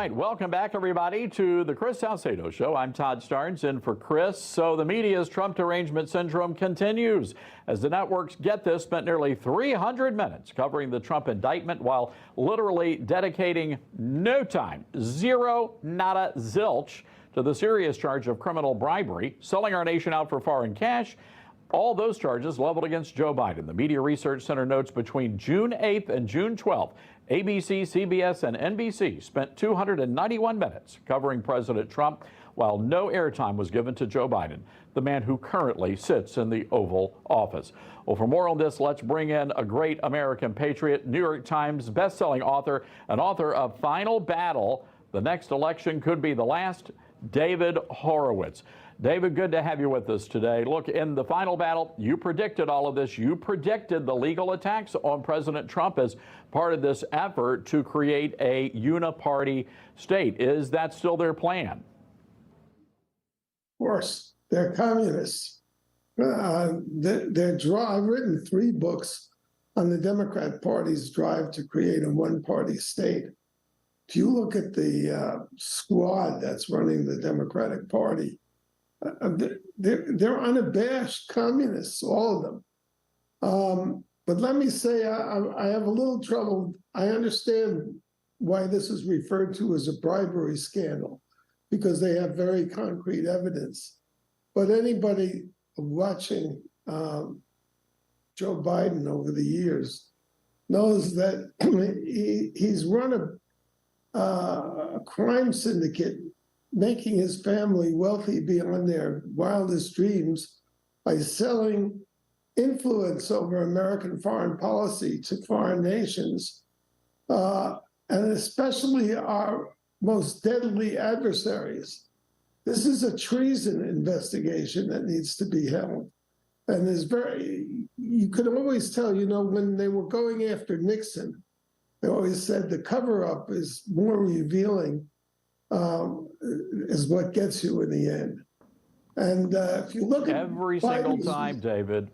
right, welcome back, everybody, to the Chris Salcedo Show. I'm Todd Starnes in for Chris. So the media's Trump derangement syndrome continues as the networks, get this, spent nearly 300 minutes covering the Trump indictment while literally dedicating no time, zero, nada, zilch, to the serious charge of criminal bribery, selling our nation out for foreign cash. All those charges leveled against Joe Biden. The Media Research Center notes between June 8th and June 12th, ABC, CBS, and NBC spent 291 minutes covering President Trump, while no airtime was given to Joe Biden, the man who currently sits in the Oval Office. Well, for more on this, let's bring in a great American patriot, New York Times bestselling author, and author of Final Battle, The Next Election Could Be the Last, David Horowitz. David, good to have you with us today. Look, in the final battle, you predicted all of this. You predicted the legal attacks on President Trump as part of this effort to create a uniparty state. Is that still their plan? Of course, they're communists. I've written 3 books on the Democrat Party's drive to create a one-party state. If you look at the squad that's running the Democratic Party, they're unabashed communists, all of them. But let me say, I have a little trouble. I understand why this is referred to as a bribery scandal, because they have very concrete evidence. But anybody watching Joe Biden over the years knows that he's run a crime syndicate, making his family wealthy beyond their wildest dreams by selling influence over American foreign policy to foreign nations, and especially our most deadly adversaries. This is a treason investigation that needs to be held. And you could always tell, when they were going after Nixon, they always said the cover-up is more revealing, is what gets you in the end. And if you look at every single time, David,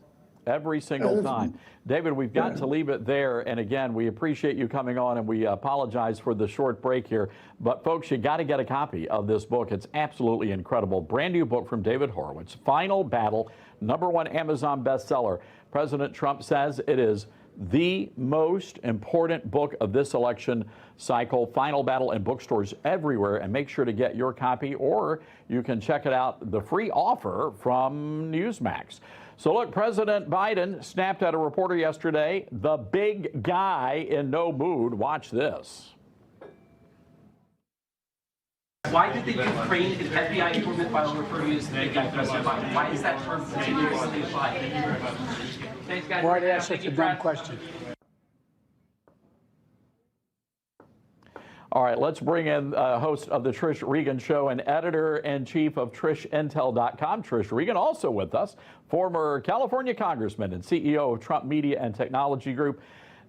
every single time. David, we've got to leave it there. And again, we appreciate you coming on, and we apologize for the short break here. But folks, you got to get a copy of this book. It's absolutely incredible. Brand new book from David Horowitz, Final Battle, #1 Amazon bestseller. President Trump says it is the most important book of this election cycle. Final Battle in bookstores everywhere, and make sure to get your copy, or you can check it out, the free offer from Newsmax. So look, President Biden snapped at a reporter yesterday, the big guy in no mood. Watch this. Why did the Ukraine and FBI informant file refer to you as the big guy, President Biden? Why is that term continuously applied? Thanks, guys. Why did I ask such a dumb question? All right, let's bring in host of the Trish Regan Show and editor-in-chief of TrishIntel.com, Trish Regan, also with us, former California congressman and CEO of Trump Media and Technology Group,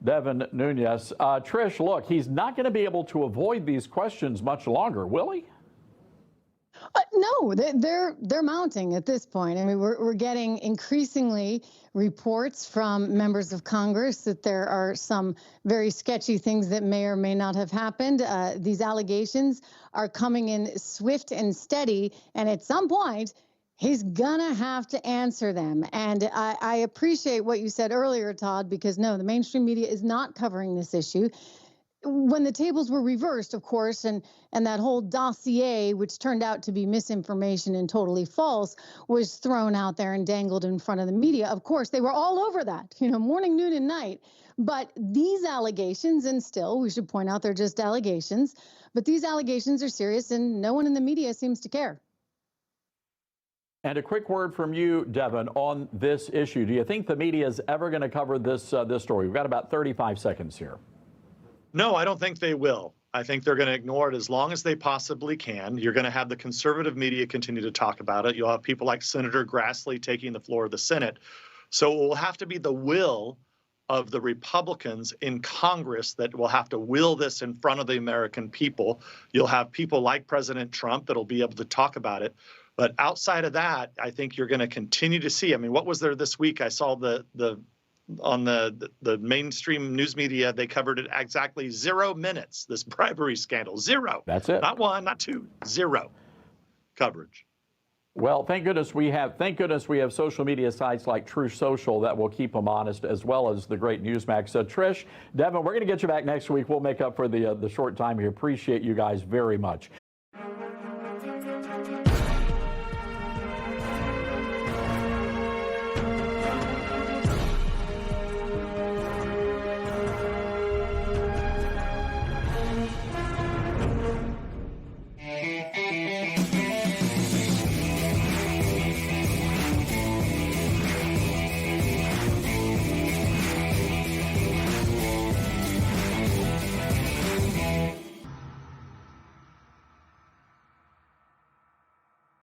Devin Nunes. Trish, look, he's not going to be able to avoid these questions much longer, will he? No, they're mounting at this point. I mean, we're getting increasingly reports from members of Congress that there are some very sketchy things that may or may not have happened. These allegations are coming in swift and steady, and at some point, he's gonna have to answer them. And I appreciate what you said earlier, Todd, because no, the mainstream media is not covering this issue. When the tables were reversed, of course, and that whole dossier, which turned out to be misinformation and totally false, was thrown out there and dangled in front of the media. Of course, they were all over that, morning, noon, and night. But these allegations, and still, we should point out they're just allegations, but these allegations are serious, and no one in the media seems to care. And a quick word from you, Devin, on this issue. Do you think the media is ever going to cover this story? We've got about 35 seconds here. No, I don't think they will. I think they're going to ignore it as long as they possibly can. You're going to have the conservative media continue to talk about it. You'll have people like Senator Grassley taking the floor of the Senate. So it will have to be the will of the Republicans in Congress that will have to will this in front of the American people. You'll have people like President Trump that'll be able to talk about it. But outside of that, I think you're going to continue to see. I mean, what was there this week? I saw the on the mainstream news media, they covered it exactly 0 minutes. This bribery scandal, 0. That's it. Not 1, not 2, 0 coverage. Well, thank goodness we have social media sites like Truth Social that will keep them honest, as well as the great Newsmax. Trish, Devin, we're going to get you back next week. We'll make up for the short time here. Appreciate you guys very much.